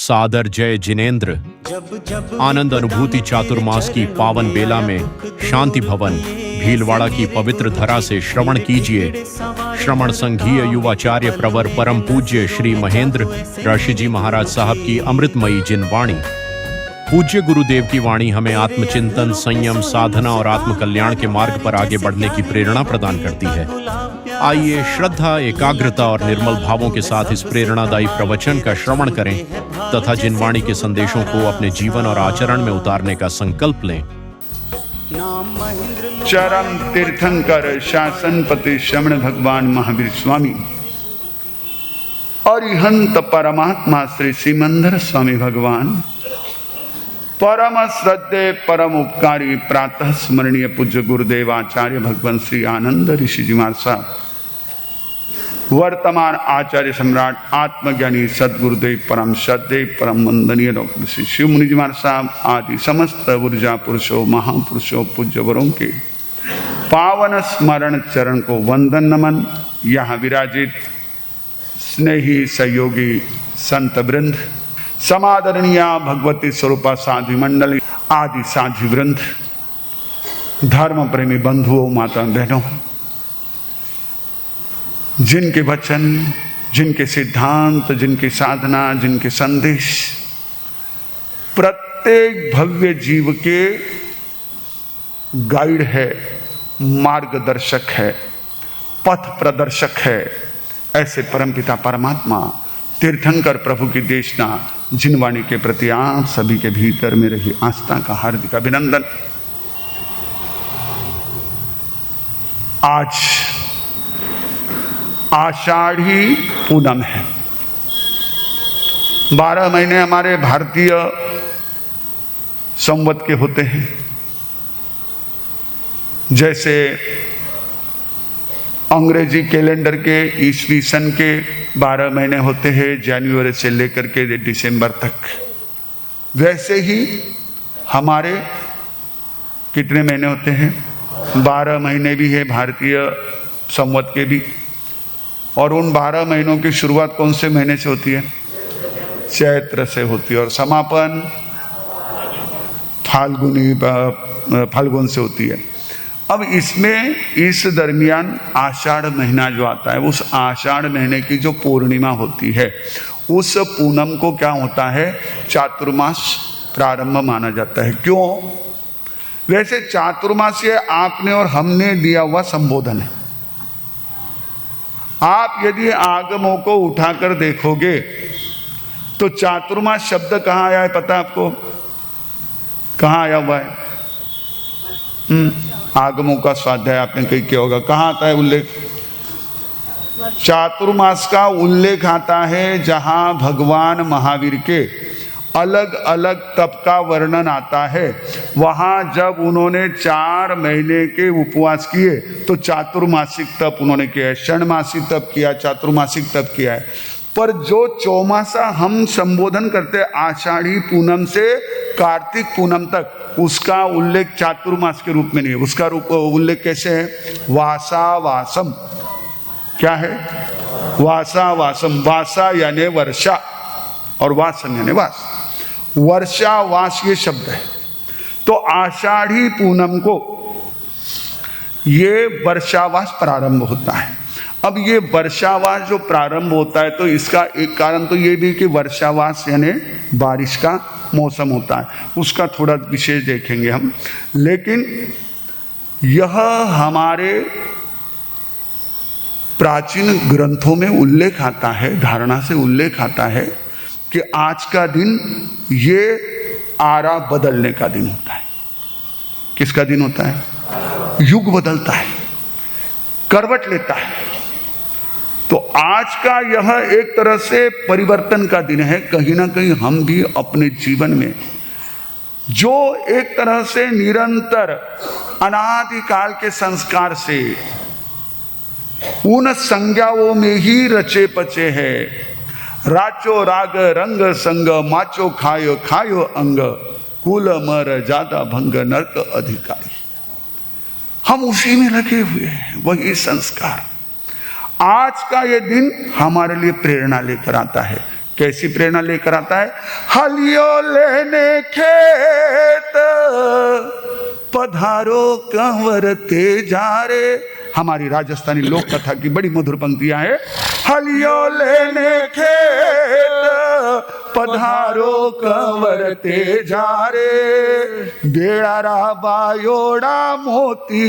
सादर जय जिनेन्द्र। आनंद अनुभूति चातुर्मास की पावन बेला में शांति भवन भीलवाड़ा की पवित्र धरा से श्रवण कीजिए श्रवण संघीय युवाचार्य प्रवर परम पूज्य श्री महेंद्र ऋषि जी महाराज साहब की अमृतमयी जिनवाणी। पूज्य गुरुदेव की वाणी हमें आत्मचिंतन, संयम, साधना और आत्म कल्याण के मार्ग पर आगे बढ़ने की प्रेरणा प्रदान करती है। आइए श्रद्धा, एकाग्रता और निर्मल भावों के साथ इस प्रेरणादायी प्रवचन का श्रवण करें तथा जिनवाणी के संदेशों को अपने जीवन और आचरण में उतारने का संकल्प लें। चरम तीर्थंकर शासनपति श्रवण भगवान महावीर स्वामी अरिहंत परमात्मा श्री सिमंदर स्वामी भगवान, परम श्रद्धेय परम उपकारी प्रातः स्मरणीय पूज्य गुरुदेव आचार्य भगवान श्री आनंद ऋषि जी महाराज साहब, वर्तमान आचार्य सम्राट आत्मज्ञानी सदगुरुदेव परम श्रद्धेय परम वंदनीय डॉक्टर श्री शिव मुनि जी महाराज साहब आदि समस्त ऊर्जा पुरुषों, महापुरुषों, पूज्य वरों के पावन स्मरण चरण को वंदन नमन। यहाँ विराजित स्नेही सहयोगी संत वृंद, समादरणीय भगवती स्वरूपा साधु मंडली आदि साधु वृंद, धर्म प्रेमी बंधुओं, माता बहनों, जिनके वचन, जिनके सिद्धांत, जिनकी साधना, जिनके संदेश प्रत्येक भव्य जीव के गाइड है, मार्गदर्शक है, पथ प्रदर्शक है, ऐसे परमपिता परमात्मा तीर्थंकर प्रभु की देशना जिनवाणी के प्रति आप सभी के भीतर में रही आस्था का हार्दिक अभिनंदन। आज आषाढ़ी पूनम है। 12 महीने हमारे भारतीय संवत के होते हैं। जैसे अंग्रेजी कैलेंडर के ईस्वी सन के 12 महीने होते हैं, जनवरी से लेकर के दिसंबर तक, वैसे ही हमारे कितने महीने होते हैं? 12 महीने भी है भारतीय संवत के भी। और उन 12 महीनों की शुरुआत कौन से महीने से होती है? चैत्र से होती है और समापन फाल्गुन से होती है। अब इसमें इस दरमियान आषाढ़ महीना जो आता है, उस आषाढ़ महीने की जो पूर्णिमा होती है, उस पूनम को क्या होता है? चातुर्मास प्रारंभ माना जाता है। क्यों? वैसे चातुर्मास ये आपने और हमने दिया हुआ संबोधन है। आप यदि आगमों को उठाकर देखोगे तो चातुर्मास शब्द कहाँ आया है? पता है आपको? कहाँ आया हुआ है? आगमों का स्वाध्याय आपने कहीं किया होगा। कहाँ आता है उल्लेख? चातुर्मास का उल्लेख आता है जहां भगवान महावीर के अलग अलग तप का वर्णन आता है। वहां जब उन्होंने 4 महीने के उपवास किए तो चातुर्मासिक तप उन्होंने किया है। षण्मासिक तप किया, चातुर्मासिक तप किया है। पर जो चौमासा हम संबोधन करते आषाढ़ी पूनम से कार्तिक पूनम तक, उसका उल्लेख चातुर्मास के रूप में नहीं है। उसका उल्लेख कैसे है? वासावासम। क्या है? वासावासम। वासा यानी वर्षा और वासम यानी वास। वर्षा वास ये शब्द है। तो आषाढ़ी पूनम को ये वर्षावास प्रारंभ होता है। अब ये वर्षावास जो प्रारंभ होता है तो इसका एक कारण तो ये भी कि वर्षावास यानी बारिश का मौसम होता है, उसका थोड़ा विशेष देखेंगे हम। लेकिन यह हमारे प्राचीन ग्रंथों में उल्लेख आता है, धारणा से उल्लेख आता है कि आज का दिन ये आरा बदलने का दिन होता है। किसका दिन होता है? युग बदलता है, करवट लेता है। तो आज का यह एक तरह से परिवर्तन का दिन है। कहीं ना कहीं हम भी अपने जीवन में जो एक तरह से निरंतर अनादिकाल के संस्कार से उन संज्ञाओं में ही रचे पचे है। राचो राग रंग संग, माचो खायो खायो अंग, कुल मर ज्यादा भंग नरक अधिकारी। हम उसी में लगे हुए हैं, वही संस्कार। आज का ये दिन हमारे लिए प्रेरणा लेकर आता है कैसी प्रेरणा लेकर आता है? हलियो लेने खेत पधारो कंवर तेजारे। हमारी राजस्थानी लोक कथा की बड़ी मधुर पंक्तियां हैं। हलियो लेने खेत पधारो कंवर तेजारे, बेड़ा बायोड़ा मोती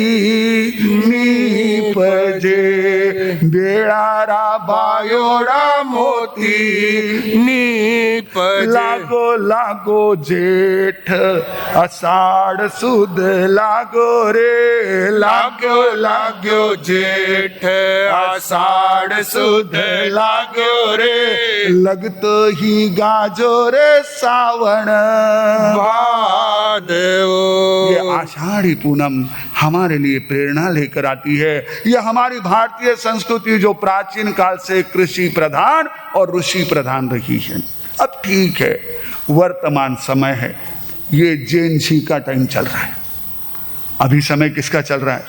नीपजे, बेड़ा बायोड़ा मोती नीपजे। लागो लागो जेठ अषाढ़ सुद लागो रे, लागो लागो जेठ आषाढ़ सुद लागो रे, लगतो ही गाजो रे सावन भादवो। ये आषाढ़ी पूनम हमारे लिए प्रेरणा लेकर आती है। ये हमारी भारतीय संस्कृति जो प्राचीन काल से कृषि प्रधान और ऋषि प्रधान रही है। अब ठीक है, वर्तमान समय है, ये जैन जी का टाइम चल रहा है। अभी समय किसका चल रहा है?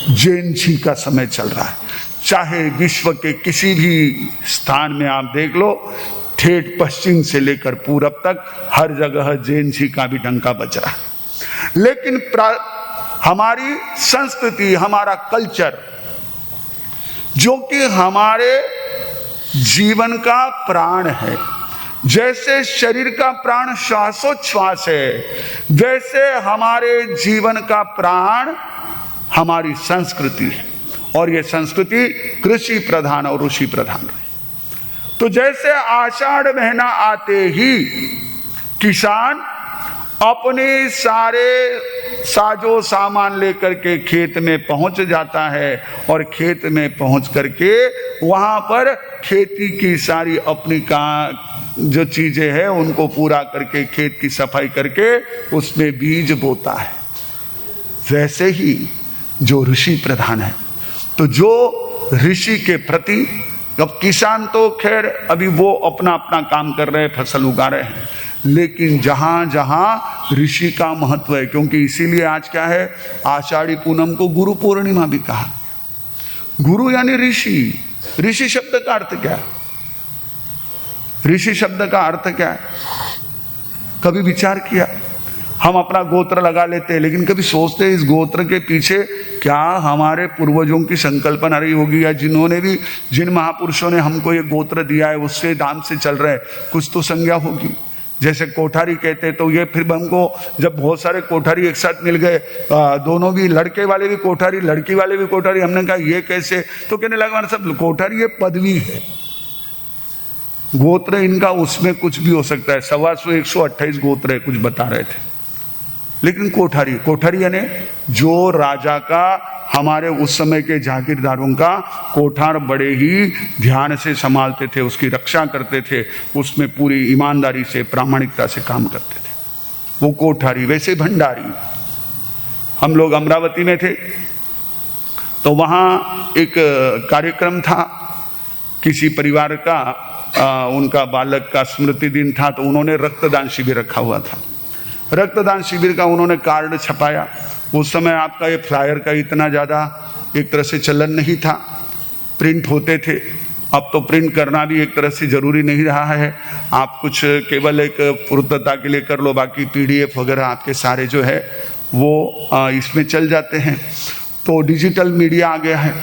जैन जी का समय चल रहा है। चाहे विश्व के किसी भी स्थान में आप देख लो, ठेठ पश्चिम से लेकर पूरब तक हर जगह जैन जी का भी डंका बज रहा है। लेकिन हमारी संस्कृति, हमारा कल्चर, जो कि हमारे जीवन का प्राण है, जैसे शरीर का प्राण श्वासोच्छ्वास है, वैसे हमारे जीवन का प्राण हमारी संस्कृति है। और ये संस्कृति कृषि प्रधान और ऋषि प्रधान है। तो जैसे आषाढ़ महीना आते ही किसान अपने सारे साजो सामान लेकर के खेत में पहुंच जाता है और खेत में पहुंच करके वहां पर खेती की सारी अपनी जो चीजें हैं उनको पूरा करके खेत की सफाई करके उसमें बीज बोता है। वैसे ही जो ऋषि प्रधान है, तो जो ऋषि के प्रति, अब किसान तो खैर अभी वो अपना अपना काम कर रहे हैं, फसल उगा रहे हैं, लेकिन जहां जहां ऋषि का महत्व है, क्योंकि इसीलिए आज क्या है, आषाढ़ी पूनम को गुरु पूर्णिमा भी कहा। गुरु यानी ऋषि। ऋषि शब्द का अर्थ क्या है? ऋषि शब्द का अर्थ क्या है? कभी विचार किया? हम अपना गोत्र लगा लेते हैं, लेकिन कभी सोचते हैं इस गोत्र के पीछे क्या हमारे पूर्वजों की संकल्पना रही होगी, या जिन महापुरुषों ने हमको ये गोत्र दिया है उससे नाम से चल रहे हैं, कुछ तो संज्ञा होगी। जैसे कोठारी कहते, तो ये फिर हमको जब बहुत सारे कोठारी एक साथ मिल गए, दोनों भी, लड़के वाले भी कोठारी, लड़की वाले भी कोठारी, हमने कहा ये कैसे? तो कहने लगा हमारे सब कोठारी ये पदवी है, गोत्र इनका उसमें कुछ भी हो सकता है। 128 गोत्र है, कुछ बता रहे थे। लेकिन कोठारी यानी जो राजा का, हमारे उस समय के जागीरदारों का कोठार बड़े ही ध्यान से संभालते थे, उसकी रक्षा करते थे, उसमें पूरी ईमानदारी से, प्रामाणिकता से काम करते थे, वो कोठारी। वैसे भंडारी, हम लोग अमरावती में थे तो वहाँ एक कार्यक्रम था, किसी परिवार का उनका बालक का स्मृति दिन था, तो उन्होंने रक्तदान शिविर रखा हुआ था। रक्तदान शिविर का उन्होंने कार्ड छपाया। उस समय आपका ये फ्लायर का इतना ज़्यादा एक तरह से चलन नहीं था, प्रिंट होते थे। अब तो प्रिंट करना भी एक तरह से ज़रूरी नहीं रहा है, आप कुछ केवल एक पूर्णता के लिए कर लो, बाकी PDF वगैरह आपके सारे जो है वो इसमें चल जाते हैं। तो डिजिटल मीडिया आ गया है।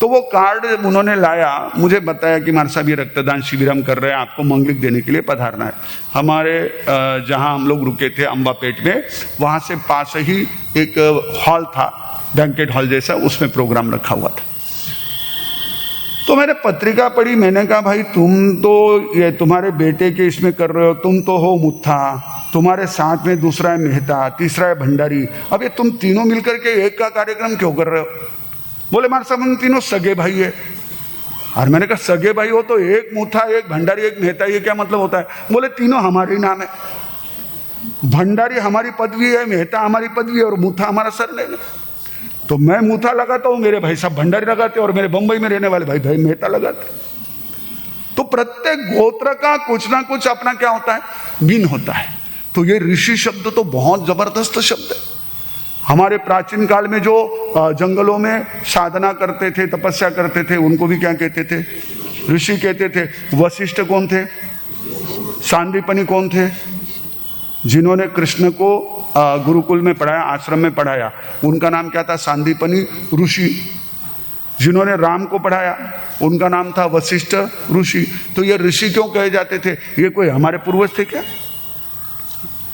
तो वो कार्ड उन्होंने लाया, मुझे बताया कि हमारे साहब ये रक्तदान शिविर हम कर रहे हैं, आपको मंगलिक देने के लिए पधारना है। हमारे जहां हम लोग रुके थे अम्बापेट में, वहां से पास ही एक हॉल था, बैंकेट हॉल जैसा, उसमें प्रोग्राम रखा हुआ था। तो मैंने पत्रिका पढ़ी, मैंने कहा भाई तुम तो ये तुम्हारे बेटे के इसमें कर रहे हो, तुम तो हो मुत्था, तुम्हारे साथ में दूसरा है मेहता, तीसरा है भंडारी, अब ये तुम तीनों मिलकर के एक का कार्यक्रम क्यों कर रहे हो? बोले हमारे सब हम तीनों सगे भाई है। और मैंने कहा सगे भाई हो तो एक मुथा, एक भंडारी, एक मेहता, ये क्या मतलब होता है? बोले तीनों हमारे नाम है, भंडारी हमारी पदवी है, मेहता हमारी पदवी है और मुथा हमारा सरनेम है। तो मैं मुथा लगाता हूँ, मेरे भाई साहब भंडारी लगाते, और मेरे बंबई में रहने वाले भाई मेहता लगाते। तो प्रत्येक गोत्र का कुछ ना कुछ अपना क्या होता है, भिन्न होता है। तो ये ऋषि शब्द तो बहुत जबरदस्त शब्द है। हमारे प्राचीन काल में जो जंगलों में साधना करते थे, तपस्या करते थे, उनको भी क्या कहते थे? ऋषि कहते थे। वशिष्ठ कौन थे? सांदीपनी कौन थे? जिन्होंने कृष्ण को गुरुकुल में पढ़ाया, आश्रम में पढ़ाया, उनका नाम क्या था? सांदीपनी ऋषि। जिन्होंने राम को पढ़ाया उनका नाम था वशिष्ठ ऋषि। तो ये ऋषि क्यों कहे जाते थे? ये कोई हमारे पूर्वज थे क्या?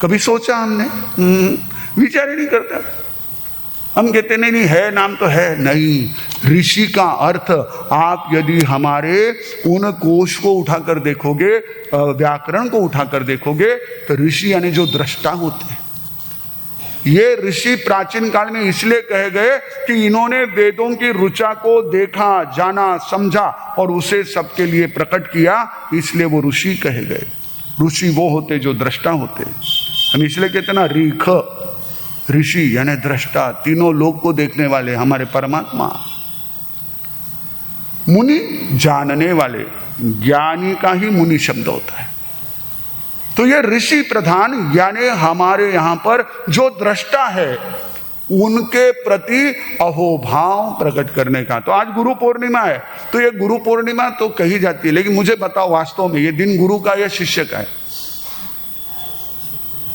कभी सोचा हमने? विचार ही नहीं करता। हम कहते नहीं है, नाम तो है नहीं। ऋषि का अर्थ आप यदि हमारे उन कोश को उठाकर देखोगे, व्याकरण को उठाकर देखोगे, तो ऋषि यानी जो दृष्टा होते हैं। ये ऋषि प्राचीन काल में इसलिए कहे गए कि इन्होंने वेदों की ऋचा को देखा, जाना, समझा और उसे सबके लिए प्रकट किया, इसलिए वो ऋषि कहे गए। ऋषि वो होते जो दृष्टा होते। हम इसलिए कहते ना रीख, ऋषि यानी दृष्टा, तीनों लोक को देखने वाले हमारे परमात्मा। मुनि जानने वाले, ज्ञानी का ही मुनि शब्द होता है। तो ये ऋषि प्रधान यानी हमारे यहां पर जो दृष्टा है उनके प्रति अहोभाव प्रकट करने का। तो आज गुरु पूर्णिमा है, तो ये गुरु पूर्णिमा तो कही जाती है, लेकिन मुझे बताओ वास्तव में ये दिन गुरु का या शिष्य का है?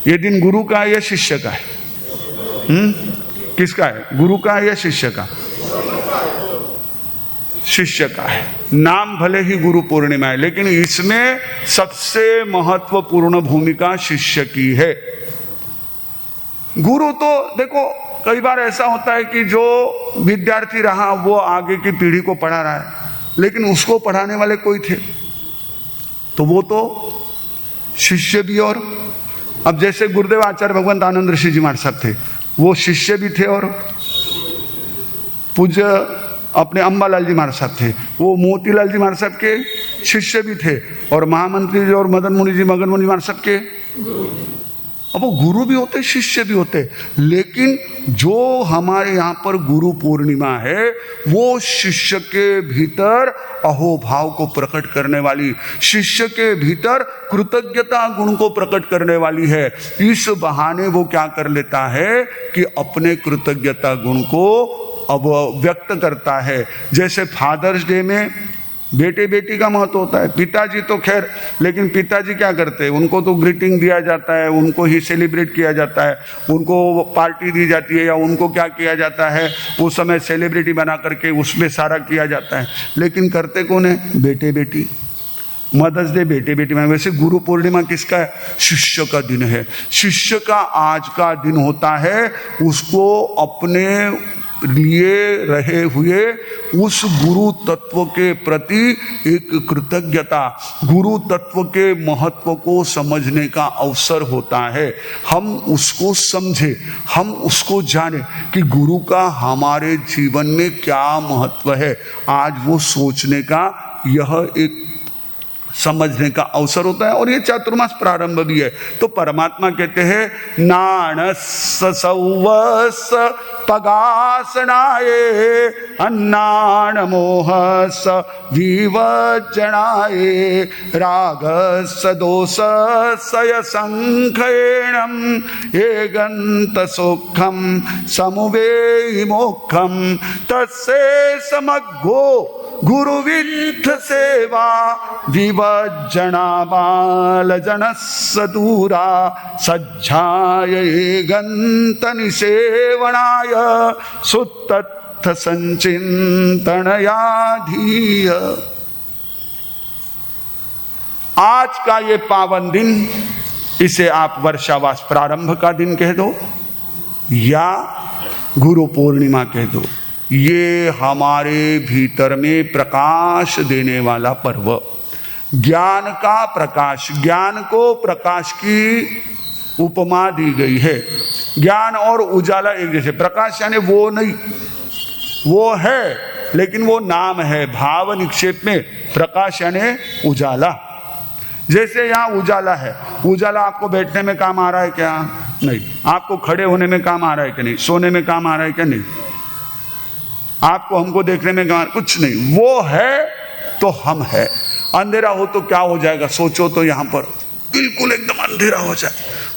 ये दिन गुरु का या शिष्य का है? किसका है? गुरु का है या शिष्य का? शिष्य का है। नाम भले ही गुरु पूर्णिमा है, लेकिन इसमें सबसे महत्वपूर्ण भूमिका शिष्य की है। गुरु तो देखो कई बार ऐसा होता है कि जो विद्यार्थी रहा वो आगे की पीढ़ी को पढ़ा रहा है, लेकिन उसको पढ़ाने वाले कोई थे तो वो तो शिष्य भी। और अब जैसे गुरुदेव आचार्य भगवंत आनंद ऋषि जी महाराज साहब थे, वो शिष्य भी थे और पूज्य अपने अंबालाल जी महाराज साहब थे, वो मोतीलाल जी महाराज साहब के शिष्य भी थे, और महामंत्री जी और मदन मुनि जी, मगन मुनि महाराज साहब के, अब वो गुरु भी होते, शिष्य भी होते। लेकिन जो हमारे यहाँ पर गुरु पूर्णिमा है वो शिष्य के भीतर अहोभाव को प्रकट करने वाली, शिष्य के भीतर कृतज्ञता गुण को प्रकट करने वाली है। इस बहाने वो क्या कर लेता है कि अपने कृतज्ञता गुण को अब व्यक्त करता है। जैसे फादर्स डे में बेटे बेटी का महत्व होता है, पिताजी तो खैर, लेकिन पिताजी क्या करते हैं? उनको तो ग्रीटिंग दिया जाता है, उनको ही सेलिब्रेट किया जाता है, उनको पार्टी दी जाती है, या उनको क्या किया जाता है उस समय सेलिब्रिटी बना करके उसमें सारा किया जाता है। लेकिन करते कौन है? बेटे बेटी। मदर्स डे बेटे बेटी में। वैसे गुरु पूर्णिमा किसका है? शिष्य का दिन है। शिष्य का आज का दिन होता है, उसको अपने लिए रहे हुए उस गुरु तत्व के प्रति एक कृतज्ञता, गुरु तत्व के महत्व को समझने का अवसर होता है। हम उसको समझे, हम उसको जाने कि गुरु का हमारे जीवन में क्या महत्व है। आज वो सोचने का यह एक समझने का अवसर होता है, और ये चातुर्मास प्रारंभ भी है। तो परमात्मा कहते हैं नाणस सौवस पगासनाये अन्नान मोहस विवचनाये रागस दोषस्य संखयेणम एगंत सुखम समुवेयि मोक्षम तस्से समग्गो गुरुविंथ सेवा विवज्जना बाल जनस्य दूरा सज्जाय गंत निसेवनाय सुत्तत्थ संचिंतनया धीय। आज का ये पावन दिन, इसे आप वर्षावास प्रारंभ का दिन कह दो या गुरु पूर्णिमा कह दो, ये हमारे भीतर में प्रकाश देने वाला पर्व, ज्ञान का प्रकाश। ज्ञान को प्रकाश की उपमा दी गई है। ज्ञान और उजाला एक जैसे। प्रकाश यानी वो नहीं, वो है लेकिन वो नाम है। भाव निक्षेप में प्रकाश यानी उजाला। जैसे यहाँ उजाला है, उजाला आपको बैठने में काम आ रहा है क्या? नहीं। आपको खड़े होने में काम आ रहा है क्या? नहीं। सोने में काम आ रहा है क्या? नहीं। आपको हमको देखने में काम, कुछ नहीं। वो है तो हम है। अंधेरा हो तो क्या हो जाएगा? सोचो तो यहाँ पर बिल्कुल एकदम अंधेरा हो जाए,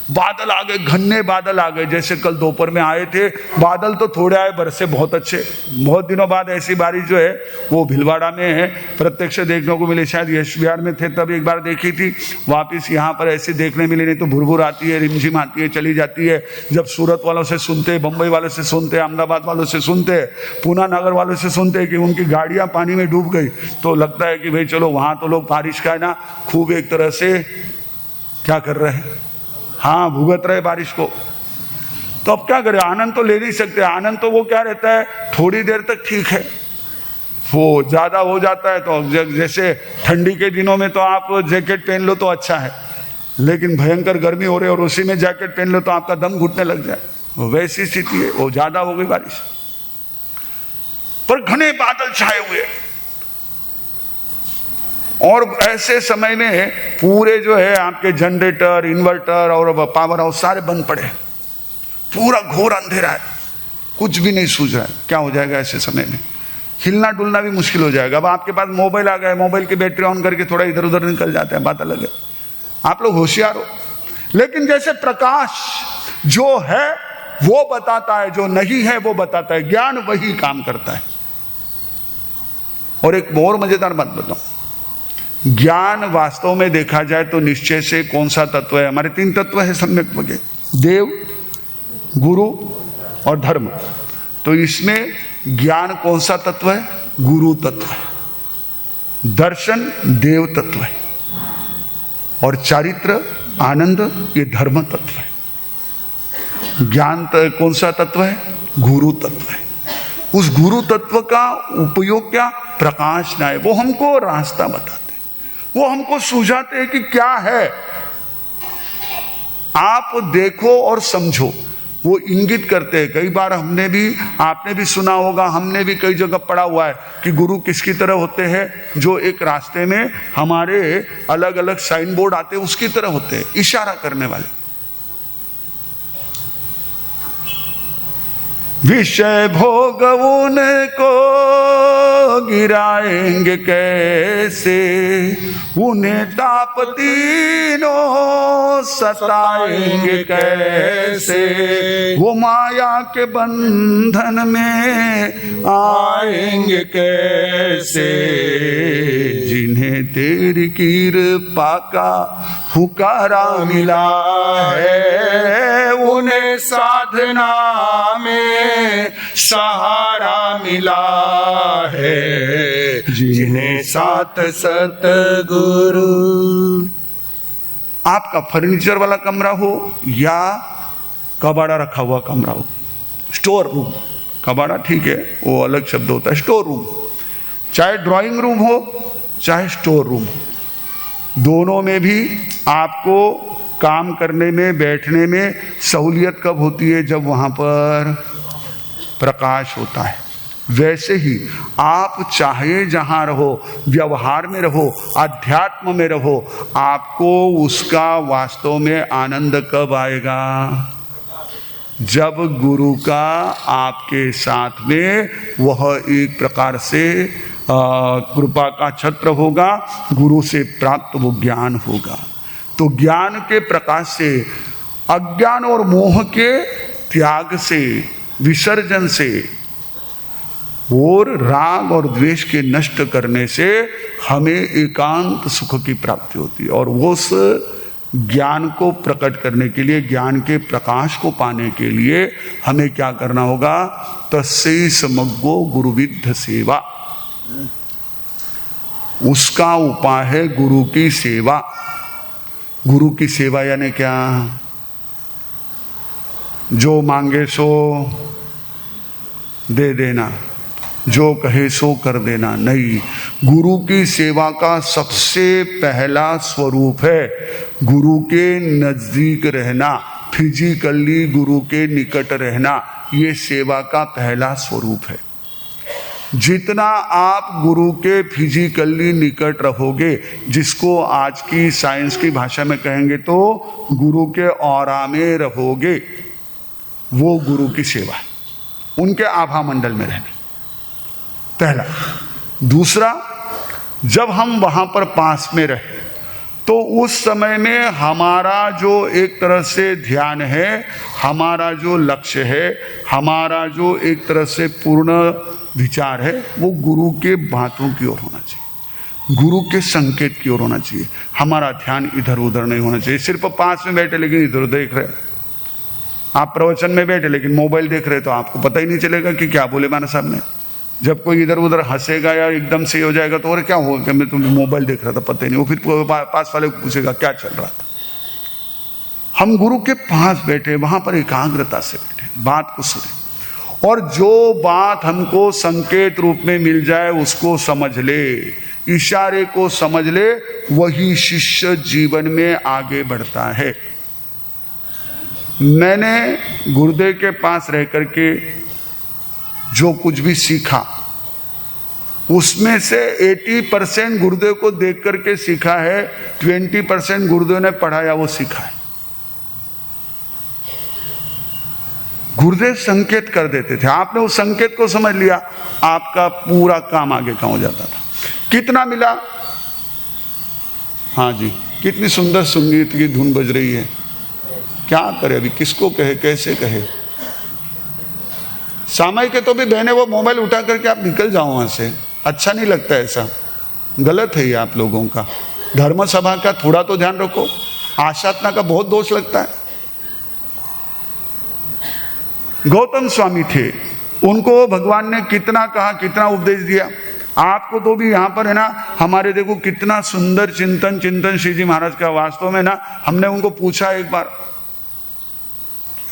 बादल आ गए, घने बादल आ गए, जैसे कल दोपहर में आए थे। बादल तो थोड़े आए, बरसे बहुत अच्छे। बहुत दिनों बाद ऐसी बारिश जो है वो भीलवाड़ा में प्रत्यक्ष देखने को मिली। शायद यश विहार में थे तब एक बार देखी थी, वापिस यहाँ पर ऐसी देखने मिली नहीं तो भुरभुर आती है, रिमझिम आती है, चली जाती है। जब सूरत वालों से सुनते, बंबई वालों से सुनते, अहमदाबाद वालों से सुनते, पूना नगर वालों से सुनते कि उनकी गाड़ियां पानी में डूब गई, तो लगता है कि भाई चलो वहां तो लोग बारिश का है ना खूब एक तरह से क्या कर रहे हैं, हाँ भुगत रहे बारिश को। तो अब क्या करें, आनंद तो ले नहीं सकते। आनंद तो वो क्या रहता है, थोड़ी देर तक ठीक है, वो ज्यादा हो जाता है तो जैसे ठंडी के दिनों में तो आप जैकेट पहन लो तो अच्छा है, लेकिन भयंकर गर्मी हो रही है और उसी में जैकेट पहन लो तो आपका दम घुटने लग जाए, वो वैसी स्थिति है। वो ज्यादा हो गई बारिश, पर घने बादल छाए हुए, और ऐसे समय में पूरे जो है आपके जनरेटर, इन्वर्टर और पावर हाउस सारे बंद पड़े, पूरा घोर अंधेरा है, कुछ भी नहीं सूझ रहा है। क्या हो जाएगा ऐसे समय में, हिलना डुलना भी मुश्किल हो जाएगा। अब आपके पास मोबाइल आ गया, मोबाइल की बैटरी ऑन करके थोड़ा इधर उधर निकल जाते हैं, बात अलग है, आप लोग होशियार हो। लेकिन जैसे प्रकाश जो है वो बताता है, जो नहीं है वो बताता है, ज्ञान वही काम करता है। और एक और मजेदार बात बताऊं, ज्ञान वास्तव में देखा जाए तो निश्चय से कौन सा तत्व है, हमारे 3 तत्व है सम्यक के, देव, गुरु और धर्म। तो इसमें ज्ञान कौन सा तत्व है, गुरु तत्व है, दर्शन देव तत्व है, और चारित्र आनंद ये धर्म तत्व है। ज्ञान कौन सा तत्व है, गुरु तत्व है। उस गुरु तत्व का उपयोग क्या, प्रकाश ना है, वो हमको रास्ता बताते, वो हमको सुझाते हैं कि क्या है, आप देखो और समझो, वो इंगित करते हैं। कई बार हमने भी, आपने भी सुना होगा, हमने भी कई जगह पढ़ा हुआ है कि गुरु किसकी तरह होते हैं, जो एक रास्ते में हमारे अलग अलग साइन बोर्ड आते हैं उसकी तरह होते हैं, इशारा करने वाले। विषय भोग उनको गिराएंगे कैसे, उन्हें ताप तीनों सताएंगे कैसे, वो माया के बंधन में आएंगे कैसे, जिन्हें तेरी कृपा का हुकारा मिला है, उन्हें साधना में सहारा मिला है, जिन्हें साथ सतगुरु। आपका फर्नीचर वाला कमरा हो या कबाड़ा रखा हुआ कमरा हो, स्टोर रूम, कबाड़ा ठीक है वो अलग शब्द होता है, स्टोर रूम, चाहे ड्राइंग रूम हो चाहे स्टोर रूम हो, दोनों में भी आपको काम करने में, बैठने में सहूलियत कब होती है, जब वहां पर प्रकाश होता है। वैसे ही आप चाहे जहां रहो, व्यवहार में रहो, अध्यात्म में रहो, आपको उसका वास्तव में आनंद कब आएगा, जब गुरु का आपके साथ में वह एक प्रकार से कृपा का छत्र होगा, गुरु से प्राप्त वो ज्ञान होगा। तो ज्ञान के प्रकाश से, अज्ञान और मोह के त्याग से, विसर्जन से और राग और द्वेष के नष्ट करने से हमें एकांत सुख की प्राप्ति होती है। और उस ज्ञान को प्रकट करने के लिए, ज्ञान के प्रकाश को पाने के लिए हमें क्या करना होगा, तस्यै समग्रो गुरुविद्ध सेवा, उसका उपाय है गुरु की सेवा। गुरु की सेवा यानी क्या, जो मांगे सो दे देना, जो कहे सो कर देना नहीं। गुरु की सेवा का सबसे पहला स्वरूप है गुरु के नजदीक रहना, फिजिकली गुरु के निकट रहना, ये सेवा का पहला स्वरूप है। जितना आप गुरु के फिजिकली निकट रहोगे, जिसको आज की साइंस की भाषा में कहेंगे तो गुरु के ऑरा में रहोगे, वो गुरु की सेवा है, उनके आभा मंडल में रहना, पहला। दूसरा, जब हम वहां पर पास में रहे तो उस समय में हमारा जो एक तरह से ध्यान है, हमारा जो लक्ष्य है, हमारा जो एक तरह से पूर्ण विचार है, वो गुरु के बातों की ओर होना चाहिए, गुरु के संकेत की ओर होना चाहिए। हमारा ध्यान इधर उधर नहीं होना चाहिए। सिर्फ पास में बैठे लेकिन इधर उधर देख रहे, आप प्रवचन में बैठे लेकिन मोबाइल देख रहे, तो आपको पता ही नहीं चलेगा कि क्या बोले माना साहब ने। जब कोई इधर उधर हंसेगा या एकदम से हो जाएगा तो और क्या हो गया, मैं तुम्हें मोबाइल देख रहा था, पता ही नहीं। वो फिर पास वाले को पूछेगा क्या चल रहा था। हम गुरु के पास बैठे, वहां पर एकाग्रता से बैठे, बात को सुने, और जो बात हमको संकेत रूप में मिल जाए उसको समझ ले, इशारे को समझ ले, वही शिष्य जीवन में आगे बढ़ता है। मैंने गुरुदेव के पास रह करके जो कुछ भी सीखा उसमें से 80% गुरुदेव को देख करके सीखा है, 20% गुरुदेव ने पढ़ाया वो सीखा है। गुरुदेव संकेत कर देते थे, आपने उस संकेत को समझ लिया, आपका पूरा काम आगे का हो जाता था। कितना मिला? हाँ जी, कितनी सुंदर संगीत की धुन बज रही है, क्या करे अभी, किसको कहे, कैसे कहे। सामयिक के तो भी बहने वो मोबाइल उठा करके आप निकल जाओ वहां से, अच्छा नहीं लगता, ऐसा गलत है ये आप लोगों का। धर्म सभा का थोड़ा तो ध्यान रखो, आशातना का बहुत दोष लगता है। गौतम स्वामी थे, उनको भगवान ने कितना कहा, कितना उपदेश दिया। आपको तो भी यहाँ पर है ना, हमारे देखो कितना सुंदर चिंतन श्री जी महाराज का। वास्तव में ना हमने उनको पूछा एक बार,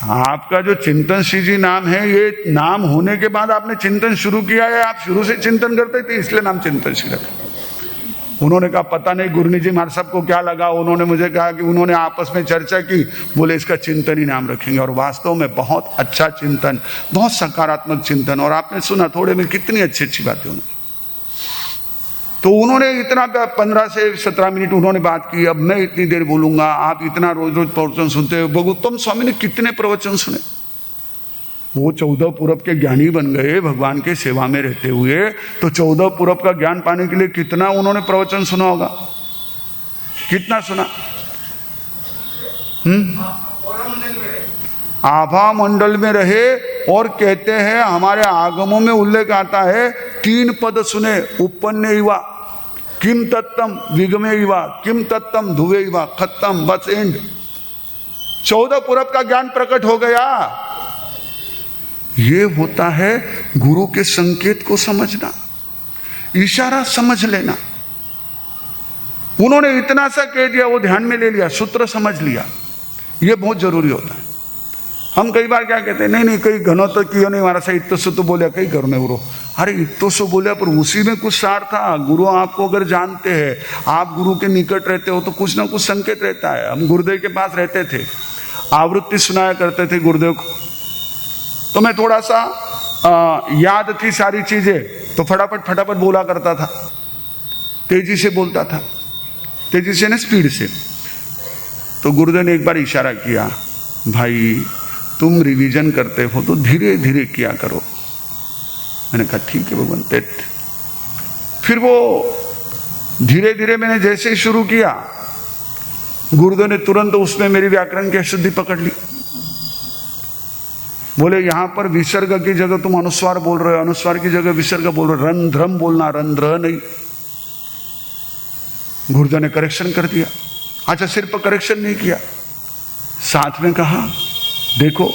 आपका जो चिंतन श्री जी नाम है, ये नाम होने के बाद आपने चिंतन शुरू किया है, आप शुरू से चिंतन करते थे इसलिए नाम चिंतन श्री रखा। उन्होंने कहा पता नहीं गुरनी जी महाराज साहब को क्या लगा, उन्होंने मुझे कहा कि उन्होंने आपस में चर्चा की, बोले इसका चिंतन ही नाम रखेंगे। और वास्तव में बहुत अच्छा चिंतन, बहुत सकारात्मक चिंतन, और आपने सुना थोड़े में कितनी अच्छी अच्छी बातें उन्होंने। तो उन्होंने इतना 15 से 17 मिनट उन्होंने बात की, अब मैं इतनी देर बोलूंगा, आप इतना रोज रोज प्रवचन सुनते हो। गौतम स्वामी ने कितने प्रवचन सुने, वो 14 पूरब के ज्ञानी बन गए भगवान के सेवा में रहते हुए। तो 14 पूरब का ज्ञान पाने के लिए कितना उन्होंने प्रवचन सुना होगा, कितना सुना? आभा मंडल में रहे, और कहते हैं हमारे आगमों में उल्लेख आता है 3 पद सुने, उपन्ने इवा, किम तत्तम विगमे इवा, किम तत्तम धुवे इवा, खत्म, बस एंड। 14 पूरब का ज्ञान प्रकट हो गया। ये होता है गुरु के संकेत को समझना, इशारा समझ लेना। उन्होंने इतना सा कह दिया, वो ध्यान में ले लिया, सूत्र समझ लिया, ये बहुत जरूरी होता है। हम कई बार क्या कहते हैं, नहीं नहीं कई घनों तो क्यों नहीं, हमारा सही इत्तो से तो बोलिया, कई घर में गुरु, अरे इत्तो से बोलिया पर उसी में कुछ सार था। गुरु आपको अगर जानते हैं, आप गुरु के निकट रहते हो, तो कुछ ना कुछ संकेत रहता है। हम गुरुदेव के पास रहते थे, आवृत्ति सुनाया करते थे गुरुदेव को, तो मैं थोड़ा सा याद थी सारी चीजें, तो फटाफट बोला करता था, तेजी से बोलता था, तेजी से ना स्पीड से। तो गुरुदेव ने एक बार इशारा किया, भाई तुम रिवीजन करते हो तो धीरे धीरे किया करो। मैंने कहा ठीक है भगवान तेट। फिर वो धीरे धीरे मैंने जैसे ही शुरू किया, गुरुदेव ने तुरंत उसमें मेरी व्याकरण की अशुद्धि पकड़ ली। बोले यहां पर विसर्ग की जगह तुम अनुस्वार बोल रहे हो, अनुस्वार की जगह विसर्ग बोल रहे हो, रंध्रम बोलना, रंध्र नहीं। गुरुदेव ने करेक्शन कर दिया। अच्छा, सिर्फ करेक्शन नहीं किया, साथ में कहा देखो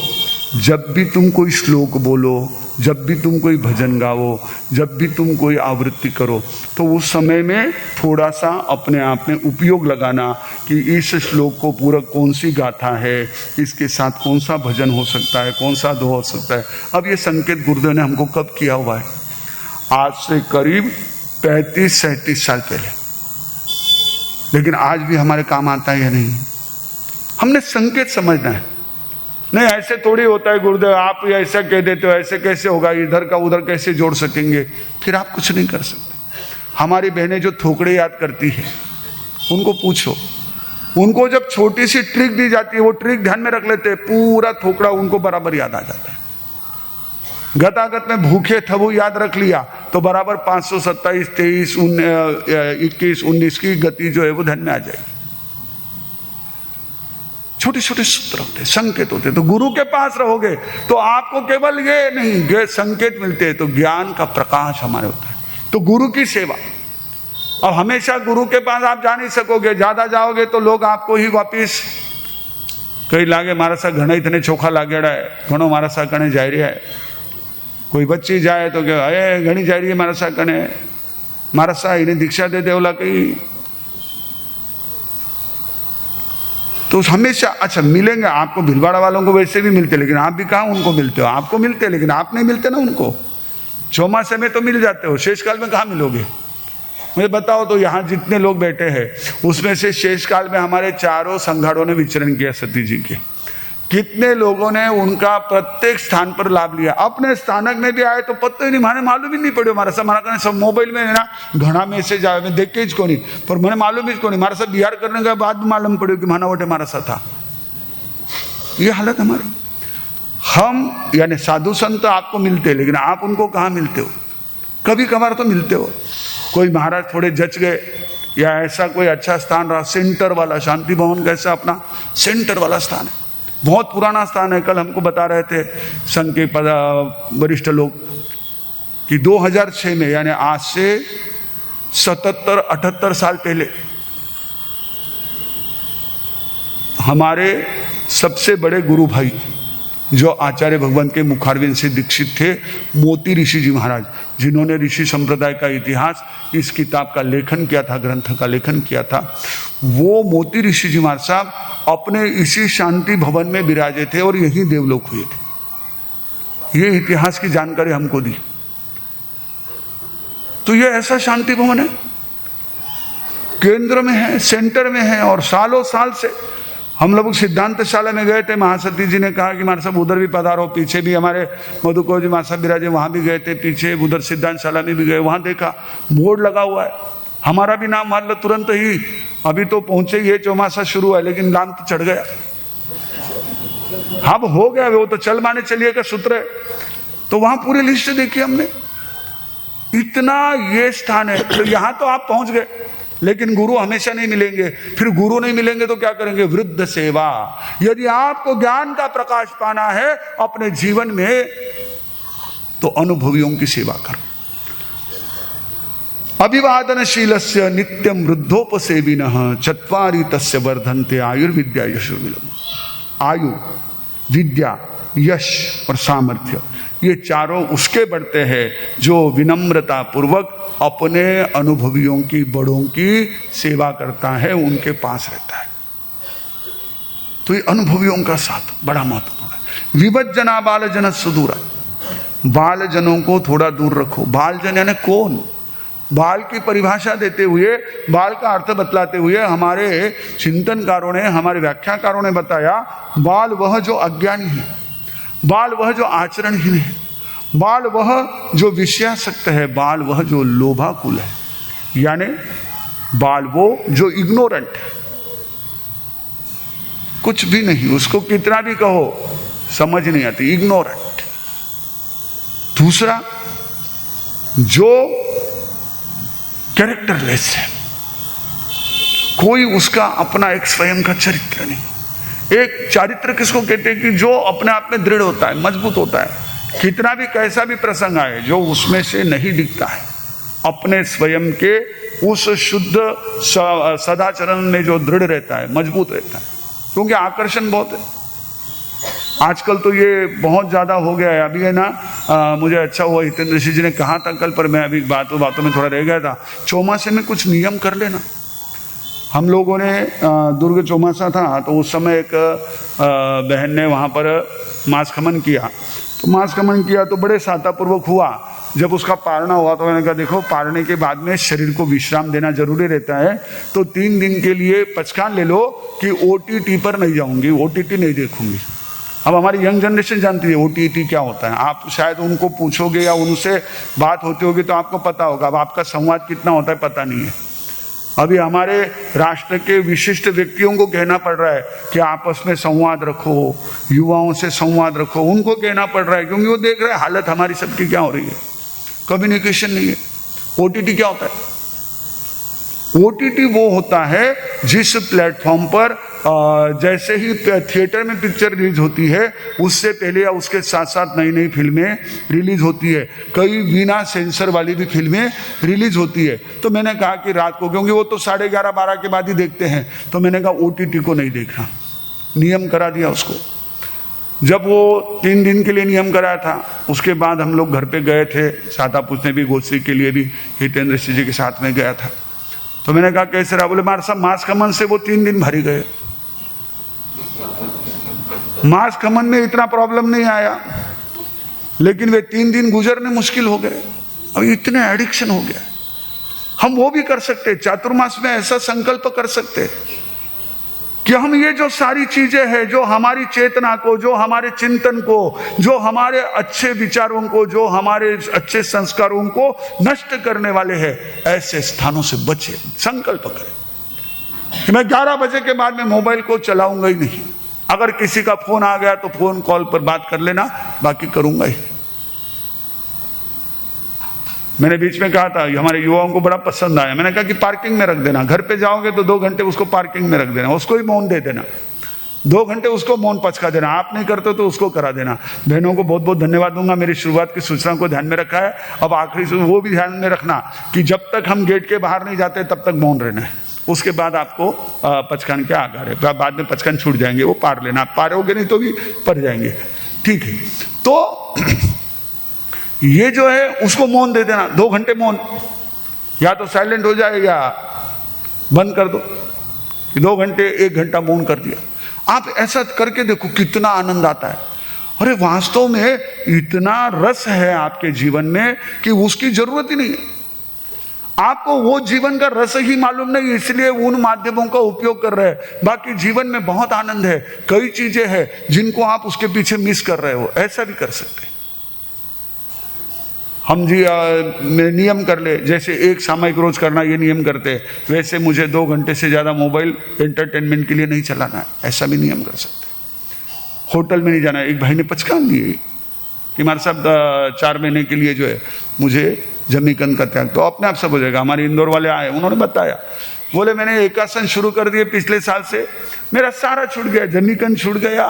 जब भी तुम कोई श्लोक बोलो, जब भी तुम कोई भजन गाओ, जब भी तुम कोई आवृत्ति करो, तो उस समय में थोड़ा सा अपने आप में उपयोग लगाना कि इस श्लोक को पूरक कौन सी गाथा है, इसके साथ कौन सा भजन हो सकता है, कौन सा दोहा हो सकता है। अब ये संकेत गुरुदेव ने हमको कब किया हुआ है? आज से करीब 35-37 साल पहले। लेकिन आज भी हमारे काम आता है या नहीं? हमने संकेत समझना है। नहीं ऐसे थोड़ी होता है गुरुदेव, आप ऐसा कह देते हो, ऐसे कैसे होगा, इधर का उधर कैसे जोड़ सकेंगे, फिर आप कुछ नहीं कर सकते। हमारी बहनें जो थोकड़े याद करती है, उनको पूछो, उनको जब छोटी सी ट्रिक दी जाती है, वो ट्रिक ध्यान में रख लेते हैं, पूरा थोकड़ा उनको बराबर याद आ जाता है। गतागत में भूखे थबू याद रख लिया तो बराबर 527, 23, 21, 19 की गति जो है वो ध्यान में आ जाएगी। छोटे छोटे सूत्र होते, संकेत होते। तो गुरु के पास रहोगे तो आपको केवल ये नहीं संकेत मिलते हैं, तो ज्ञान का प्रकाश हमारे होता है। तो गुरु की सेवा, और हमेशा गुरु के पास आप जा नहीं सकोगे, ज्यादा जाओगे तो लोग आपको ही वापिस कई लागे मारा सा घना इतने चोखा लागेड़ा है, घणो मारा सा कणे जा रहा है। कोई बच्ची जाए तो कहे अरे घनी जा रही है मारा सा कणे, मारा सा इन्हें दीक्षा दे दे बोला कहीं। तो हमेशा अच्छा मिलेंगे आपको, भीलवाड़ा वालों को वैसे भी मिलते, लेकिन आप भी कहाँ उनको मिलते हो, आपको मिलते लेकिन आप नहीं मिलते ना उनको। चौमासे में तो मिल जाते हो, शेषकाल में कहाँ मिलोगे मुझे बताओ। तो यहाँ जितने लोग बैठे हैं उसमें से शेषकाल में हमारे चारों संघाड़ों ने विचरण किया सती जी के, कितने लोगों ने उनका प्रत्येक स्थान पर लाभ लिया। अपने स्थानक में भी आए तो पता ही नहीं, माने मालूम ही नहीं पड़ो मारा सा, मारा सब मोबाइल में है ना घना मैसेज आए, मैं देख के को नहीं, पर मैंने मालूम ही को नहीं, मारा सा बिहार करने के बाद मालूम पड़ो कि मानावटे मारा सा था। ये हालत हमारी। हम यानी साधु संत आपको मिलते हैं, लेकिन आप उनको कहाँ मिलते हो? कभी कभार तो मिलते हो। कोई महाराज थोड़े जच गए या ऐसा कोई अच्छा स्थान रहा, सेंटर वाला, शांति भवन कैसा अपना सेंटर वाला स्थान है, बहुत पुराना स्थान है। कल हमको बता रहे थे संघ के वरिष्ठ लोग कि 2006 में यानी आज से 77-78 साल पहले हमारे सबसे बड़े गुरु भाई जो आचार्य भगवान के मुखारविंद से दीक्षित थे, मोती ऋषि जी महाराज, जिन्होंने ऋषि संप्रदाय का इतिहास इस किताब का लेखन किया था, ग्रंथ का लेखन किया था, वो मोती ऋषि जी महाराज साहब अपने इसी शांति भवन में विराजे थे और यही देवलोक हुए थे। ये इतिहास की जानकारी हमको दी। तो ये ऐसा शांति भवन है, केंद्र में है, सेंटर में है, और सालों साल से हम लोग सिद्धांत शाला में गए थे। महासती जी ने कहा कि हमारे सब उधर भी पधारो, पीछे भी हमारे मधुकौर जी महासाब विराजे, वहां भी गए थे, पीछे उधर सिद्धांत शाला में भी गए, वहां देखा बोर्ड लगा हुआ है, हमारा भी नाम मान लो तुरंत ही। अभी तो पहुंचे, ये चौमासा शुरू है लेकिन नाम तो चढ़ गया, अब हो गया, वो तो चल माने चलिए का सूत्र है। तो वहां पूरी लिस्ट देखी हमने, इतना ये स्थान है। तो यहां तो आप पहुंच गए, लेकिन गुरु हमेशा नहीं मिलेंगे। फिर गुरु नहीं मिलेंगे तो क्या करेंगे? वृद्ध सेवा। यदि आपको ज्ञान का प्रकाश पाना है अपने जीवन में तो अनुभवियों की सेवा करो। अभिवादनशीलस्य नित्यम वृद्धोपसेविनः चत्वारि तस्य वर्धन्ते आयुर्विद्या यशोविलम। आयु, विद्या, यश और सामर्थ्य, ये चारों उसके बढ़ते हैं जो विनम्रता पूर्वक अपने अनुभवियों की, बड़ों की सेवा करता है, उनके पास रहता है। तो ये अनुभवियों का साथ बड़ा महत्वपूर्ण है। विभज्जना बालजन सुदूरा, बालजनों को थोड़ा दूर रखो। बालजन यानी कौन? बाल की परिभाषा देते हुए, बाल का अर्थ बतलाते हुए हमारे चिंतनकारों ने, हमारे व्याख्याकारों ने बताया, बाल वह जो अज्ञानी है, बाल वह जो आचरणहीन है, बाल वह जो विषयासक्त है, बाल वह जो लोभाकुल है, यानी बाल वो जो इग्नोरेंट है, कुछ भी नहीं, उसको कितना भी कहो समझ नहीं आती, इग्नोरेंट। दूसरा जो कैरेक्टरलेस है, कोई उसका अपना एक स्वयं का चरित्र नहीं। एक चारित्र किसको कहते हैं? कि जो अपने आप में दृढ़ होता है, मजबूत होता है, कितना भी कैसा भी प्रसंग आए जो उसमें से नहीं दिखता है, अपने स्वयं के उस शुद्ध सदाचरण में जो दृढ़ रहता है, मजबूत रहता है। क्योंकि आकर्षण बहुत है आजकल, तो ये बहुत ज्यादा हो गया है। अभी है ना, मुझे अच्छा हुआ हितेंद्र ऋषि जी ने कहा था कल, पर मैं अभी बातों में थोड़ा रह गया था। चौमासे में कुछ नियम कर लेना। हम लोगों ने दुर्ग चौमासा था तो उस समय एक बहन ने वहाँ पर मांस खमन किया, तो मांस खमन किया तो बड़े सातापूर्वक हुआ। जब उसका पारना हुआ तो मैंने कहा देखो, पारने के बाद में शरीर को विश्राम देना जरूरी रहता है, तो 3 दिन के लिए पचकान ले लो कि OTT पर नहीं जाऊंगी, OTT नहीं देखूंगी। अब हमारी यंग जनरेशन जानती है OTT क्या होता है। आप शायद उनको पूछोगे या उनसे बात होती होगी तो आपको पता होगा, अब आपका संवाद कितना होता है पता नहीं है। अभी हमारे राष्ट्र के विशिष्ट व्यक्तियों को कहना पड़ रहा है कि आपस में संवाद रखो, युवाओं से संवाद रखो, उनको कहना पड़ रहा है, क्योंकि वो देख रहे हैं हालत हमारी सबकी क्या हो रही है, कम्युनिकेशन नहीं है। OTT क्या होता है? OTT वो होता है जिस प्लेटफॉर्म पर जैसे ही थिएटर में पिक्चर रिलीज होती है उससे पहले या उसके साथ साथ नई नई फिल्में रिलीज होती है, कई बिना सेंसर वाली भी फिल्में रिलीज होती है। तो मैंने कहा कि रात को, क्योंकि वो तो 11:30-12 के बाद ही देखते हैं, तो मैंने कहा OTT को नहीं देखना, नियम करा दिया उसको। जब वो 3 दिन के लिए नियम कराया था, उसके बाद हम लोग घर पे गए थे, सादा पूछने भी, गोश्री के लिए भी हितेंद्र सिंह जी के साथ में गया था। तो मैंने कहा कैसे रहा? बोले मार साहब मास खमन से वो 3 दिन भरी गए, मास खमन में इतना प्रॉब्लम नहीं आया, लेकिन वे 3 दिन गुजरने मुश्किल हो गए। अब इतने एडिक्शन हो गया। हम वो भी कर सकते, चातुर्मास में ऐसा संकल्प कर सकते कि हम ये जो सारी चीजें हैं, जो हमारी चेतना को, जो हमारे चिंतन को, जो हमारे अच्छे विचारों को, जो हमारे अच्छे संस्कारों को नष्ट करने वाले हैं, ऐसे स्थानों से बचे। संकल्प करें कि मैं 11 बजे के बाद में मोबाइल को चलाऊंगा ही नहीं। अगर किसी का फोन आ गया तो फोन कॉल पर बात कर लेना, बाकी करूंगा ही। मैंने बीच में कहा था, हमारे युवाओं को बड़ा पसंद आया, मैंने कहा कि पार्किंग में रख देना, घर पे जाओगे तो 2 घंटे उसको पार्किंग में रख देना, उसको ही मौन दे देना, 2 घंटे उसको मौन पचका देना। आप नहीं करते तो उसको करा देना। बहनों को बहुत बहुत धन्यवाद दूंगा, मेरी शुरुआत की सूचना को ध्यान में रखा है। अब आखिरी से वो भी ध्यान में रखना कि जब तक हम गेट के बाहर नहीं जाते तब तक मौन रहना है, उसके बाद आपको पचकान के आगार है, बाद में पचकान छूट जाएंगे, वो पार लेना, आप पारोगे नहीं तो भी पड़ जाएंगे, ठीक है। तो ये जो है उसको मौन दे देना, 2 घंटे मौन, या तो साइलेंट हो जाए या बंद कर दो। 2 घंटे 1 घंटा मौन कर दिया, आप ऐसा करके देखो कितना आनंद आता है। अरे वास्तव में इतना रस है आपके जीवन में कि उसकी जरूरत ही नहीं है। आपको वो जीवन का रस ही मालूम नहीं, इसलिए उन माध्यमों का उपयोग कर रहे हैं। बाकी जीवन में बहुत आनंद है, कई चीजें हैं जिनको आप उसके पीछे मिस कर रहे हो, ऐसा भी कर सकते हैं। हम जी नियम कर ले, जैसे 1 सामयिक रोज करना ये नियम करते हैं, वैसे मुझे 2 घंटे से ज्यादा मोबाइल एंटरटेनमेंट के लिए नहीं चलाना है, ऐसा भी नियम कर सकते हैं। होटल में नहीं जाना है। एक भाई ने पचकान दिए कि हमारे साहब 4 महीने के लिए जो है मुझे जमीकंद का त्याग, तो अपने आप सब हो जाएगा। हमारे इंदौर वाले आए, उन्होंने बताया, बोले मैंने एकासन शुरू कर दिए पिछले साल से, मेरा सारा छूट गया, जमीकंद छूट गया,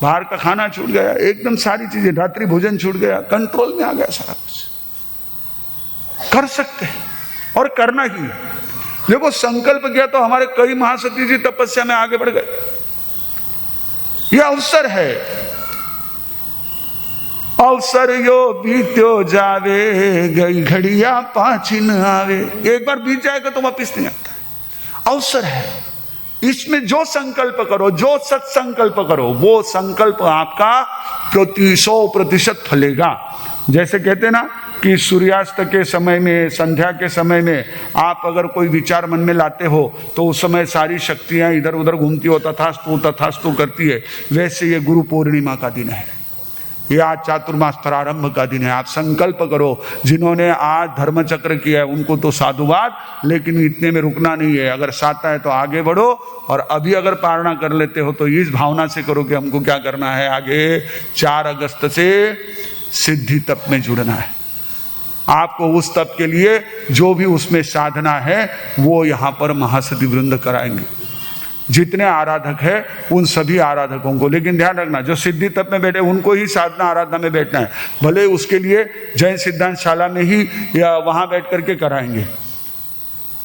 बाहर का खाना छूट गया, एकदम सारी चीजें, रात्रि भोजन छूट गया, कंट्रोल में आ गया सारा कुछ। कर सकते हैं और करना ही है। देखो संकल्प किया तो हमारे कई महासती जी तपस्या में आगे बढ़ गए। यह अवसर है, अवसर यो बीत्यो जावे, गई घड़िया पाछी न आवे। एक बार बीत जाएगा तो वापिस नहीं आता। अवसर है, इसमें जो संकल्प करो, जो सत्संकल्प करो, वो संकल्प आपका 100% फलेगा। जैसे कहते ना कि सूर्यास्त के समय में, संध्या के समय में आप अगर कोई विचार मन में लाते हो तो उस समय सारी शक्तियां इधर उधर घूमती हो, तथास्तु करती है। वैसे ये गुरु पूर्णिमा का दिन है, ये आज चातुर्मास प्रारंभ का दिन है। आप संकल्प करो, जिन्होंने आज धर्म चक्र किया है उनको तो साधुवाद, लेकिन इतने में रुकना नहीं है। अगर साता है तो आगे बढ़ो, और अभी अगर पारणा कर लेते हो तो इस भावना से करो कि हमको क्या करना है, आगे 4 अगस्त से सिद्धि तप में जुड़ना है। आपको उस तप के लिए जो भी उसमें साधना है वो यहाँ पर महासती वृंद कराएंगे, जितने आराधक है उन सभी आराधकों को। लेकिन ध्यान रखना, जो सिद्धि तप में बैठे उनको ही साधना आराधना में बैठना है, भले उसके लिए जैन सिद्धांत शाला में ही या वहां बैठ करके कराएंगे,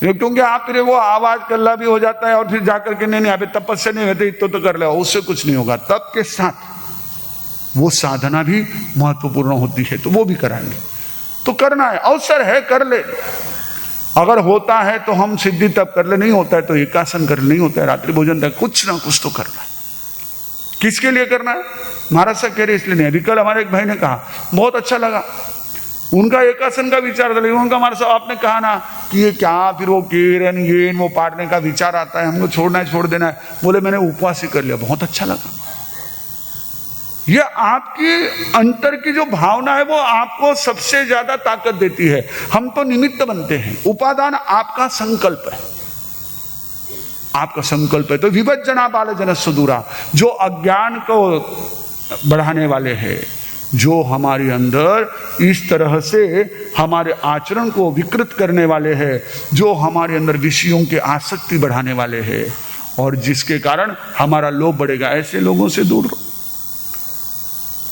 क्योंकि आप फिर वो आवाज कल्ला भी हो जाता है और फिर जाकर के नहीं अभी तपस्या नहीं होती तो कर ले, उससे कुछ नहीं होगा। तप के साथ वो साधना भी महत्वपूर्ण होती है, तो वो भी कराएंगे। तो करना है, अवसर है, कर ले। अगर होता है तो हम सिद्धि तप कर ले, नहीं होता है तो एकासन कर ले, नहीं होता है रात्रि भोजन तक, कुछ ना कुछ तो करना है। किसके लिए करना है? महाराज साहब कह रहे इसलिए नहीं। अभी कल हमारे एक भाई ने कहा, बहुत अच्छा लगा, उनका एकासन का विचार था, लेकिन उनका महाराज साहब आपने कहा ना कि ये क्या फिर वो केरन ये वो पाड़ने का विचार आता है, हमको छोड़ना है, छोड़ देना है। बोले मैंने उपवास ही कर लिया, बहुत अच्छा लगा। ये आपकी अंतर की जो भावना है वो आपको सबसे ज्यादा ताकत देती है। हम तो निमित्त बनते हैं, उपादान आपका संकल्प है, आपका संकल्प है। तो विभज्जना बाल जन सुदूरा, जो अज्ञान को बढ़ाने वाले हैं, जो हमारे अंदर इस तरह से हमारे आचरण को विकृत करने वाले हैं, जो हमारे अंदर विषयों की आसक्ति बढ़ाने वाले हैं, और जिसके कारण हमारा लोभ बढ़ेगा। ऐसे लोगों से दूर रहो।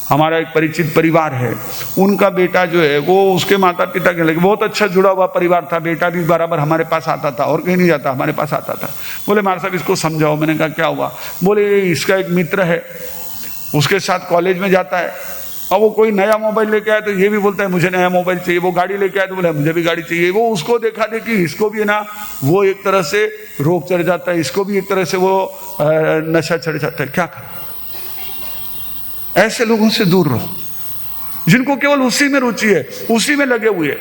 हमारा एक परिचित परिवार है, उनका बेटा जो है वो उसके माता पिता के लगे बहुत अच्छा जुड़ा हुआ परिवार था, बेटा भी बराबर हमारे पास आता था और कहीं नहीं जाता, हमारे पास आता था। बोले मार साहब इसको समझाओ। मैंने कहा क्या हुआ? बोले इसका एक मित्र है, उसके साथ कॉलेज में जाता है, और वो कोई नया मोबाइल लेके आया तो ये भी बोलता है मुझे नया मोबाइल चाहिए, वो गाड़ी लेके आया तो बोला मुझे भी गाड़ी चाहिए। वो उसको देखा देखी इसको भी ना वो एक तरह से रोग चढ़ जाता है, इसको भी एक तरह से वो नशा चढ़ जाता है। क्या करें? ऐसे लोगों से दूर रहो जिनको केवल उसी में रुचि है, उसी में लगे हुए।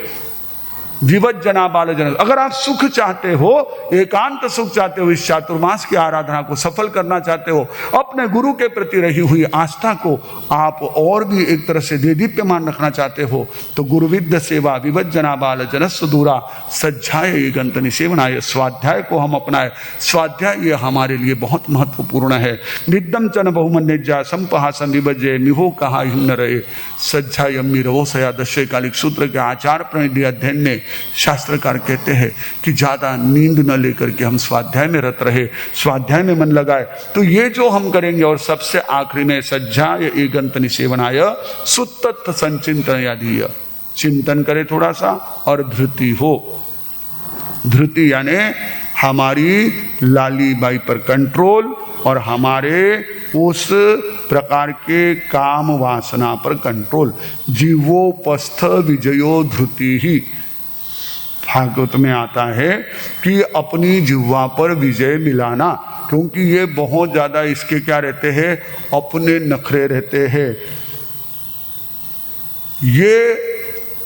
विवज्जना बाल जन। अगर आप सुख चाहते हो, एकांत सुख चाहते हो, इस चातुर्मास की आराधना को सफल करना चाहते हो, अपने गुरु के प्रति रही हुई आस्था को आप और भी एक तरह से देदीप्यमान रखना चाहते हो, तो गुरुविद्य सेवा विवज्जना बाल जनस्व दूरा सज्जाय गंत निसेवनाय। स्वाध्याय को हम अपनाए। स्वाध्याय ये हमारे लिए बहुत महत्वपूर्ण है। विद्यम चन बहुमन्यज्या संपहासम विभज्य मिहो कहा हिम न रहे। सज्जाय अम्मी रवो सया दशय कालिक सूत्र के आचार प्रणिधि अध्ययन में शास्त्रकार कहते हैं कि ज्यादा नींद न लेकर के हम स्वाध्याय में रत रहे, स्वाध्याय में मन लगाए। तो ये जो हम करेंगे, और सबसे आखिरी में सज्जाय एगंत निसेवनाय सुत्तत्थ संचिंतन याधीय। चिंतन करे थोड़ा सा और धृति हो। धृति यानी हमारी लाली बाई पर कंट्रोल और हमारे उस प्रकार के काम वासना पर कंट्रोल। जीवोपस्थ विजयो धृति ही। भागवत में आता है कि अपनी जिह्वा पर विजय मिलाना, क्योंकि ये बहुत ज्यादा इसके क्या रहते हैं, अपने नखरे रहते हैं। ये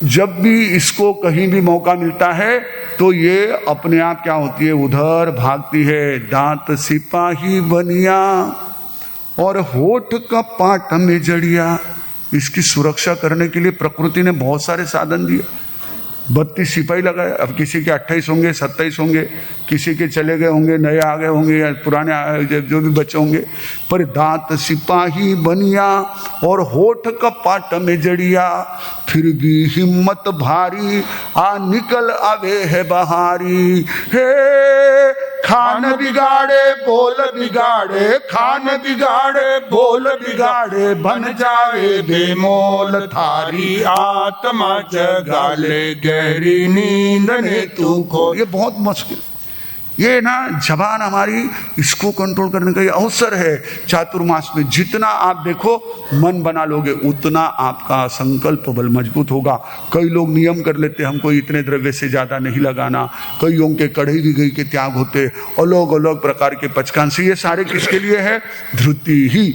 जब भी इसको कहीं भी मौका मिलता है तो ये अपने आप क्या होती है, उधर भागती है। दांत सिपाही बनिया और होठ का पाट में जड़िया। इसकी सुरक्षा करने के लिए प्रकृति ने बहुत सारे साधन दिए। 32 सिपाही लगाए। अब किसी के 28 होंगे, 27 होंगे, किसी के चले गए होंगे, नए आ गए होंगे, या पुराने जो भी बच्चे होंगे, पर दांत सिपाही बनिया और होठ का पाट में जड़िया। फिर भी हिम्मत भारी आ निकल आवे है बहारी। हे खान बिगाड़े बोल बिगाड़े, खान बिगाड़े बोल बिगाड़े, बन जावे बेमोल थारी आत्मा जगाले गहरी नींद ने तू खो। ये बहुत मुश्किल, ये ना जबान हमारी, इसको कंट्रोल करने का ये अवसर है। चातुर्मास में जितना आप देखो मन बना लोगे, उतना आपका संकल्प बल मजबूत होगा। कई लोग नियम कर लेते, हमको इतने द्रव्य से ज्यादा नहीं लगाना। कईयों के कढ़ई भी गई के त्याग होते, अलग अलग प्रकार के पचकांसी। ये सारे किसके लिए है? धृति ही।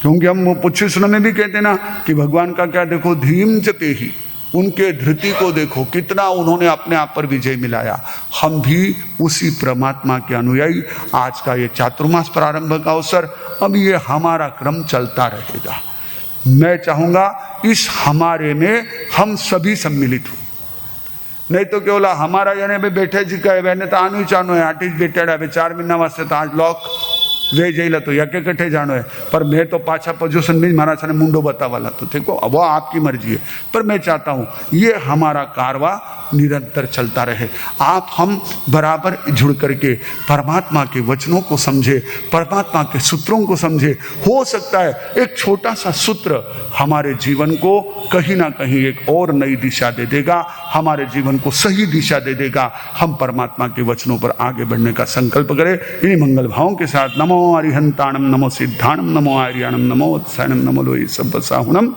क्योंकि हम पुच्छी सुन में भी कहते ना कि भगवान का क्या देखो, धीम जपे ही। उनके धृति को देखो, कितना उन्होंने अपने आप पर विजय मिलाया। हम भी उसी परमात्मा के अनुयायी। आज का ये चातुर्मास प्रारंभ का अवसर, अब ये हमारा क्रम चलता रहेगा। मैं चाहूंगा इस हमारे में हम सभी सम्मिलित हो, नहीं तो केवल हमारा यानी बैठे जी का मैंने तो आनु ही चाहनो है, आठ बैठे 4 महीना वास्ते तो आज लॉक वे जैला तो यके कठे जानो है। पर मैं तो पाछा पोजिशन में महाराज ने मुंडो बतावाला, तो देखो अब वो आपकी मर्जी है। पर मैं चाहता हूं ये हमारा कारवा निरंतर चलता रहे। आप हम बराबर जुड़ करके परमात्मा के वचनों को समझे, परमात्मा के सूत्रों को समझे। हो सकता है एक छोटा सा सूत्र हमारे जीवन को कहीं ना कहीं एक और नई दिशा दे देगा, हमारे जीवन को सही दिशा दे देगा। हम परमात्मा के वचनों पर आगे बढ़ने का संकल्प करें। इन्हीं मंगल भावों के साथ नमो अरिहंताणम, नमो सिद्धाणम, नमो आर्याणम, नमो उत्साहनम, नमो लोई सब्बसाहुनम।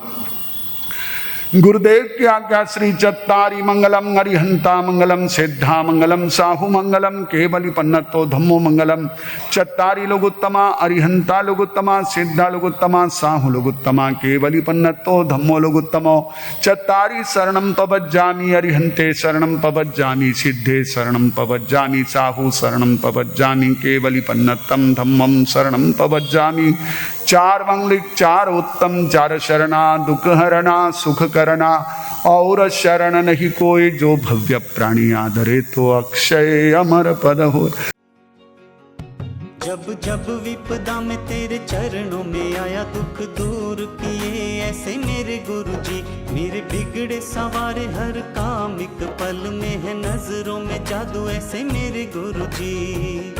गुरुदेव की आज्ञा श्री चत्तारी मंगलम, अरिहंता मंगलम, सिद्धा मंगलम, साहु मंगलम, केवली पन्नतो धम्मो मंगलम। चत्तारी लोगोत्तमा, अरिहंता लोगोत्तमा, सिद्धा लोगोत्तमा, साहु लोगोत्तमा, केवली पन्नतो धम्मो लोगोत्तमो। चत्तारी शरणम पवज्जामि, अरिहंते शरणम पवज्जामि, सिद्धे शरणम पवज्जामि, साहु शरणम पवज्जामि, केवली पन्नतम धम्मम शरणम पवज्जामि। 4 मंगलिक 4 उत्तम, 4 शरणा, दुख हरणा, सुख करना, और शरण नहीं कोई, जो भव्य प्राणी आदरे तो अक्षय अमर पद हो। जब जब विपदा में तेरे चरणों में आया, दुख दूर किए ऐसे मेरे गुरुजी। मेरे बिगड़े सवारे हर काम एक पल में है, नजरों में जादू ऐसे मेरे गुरुजी।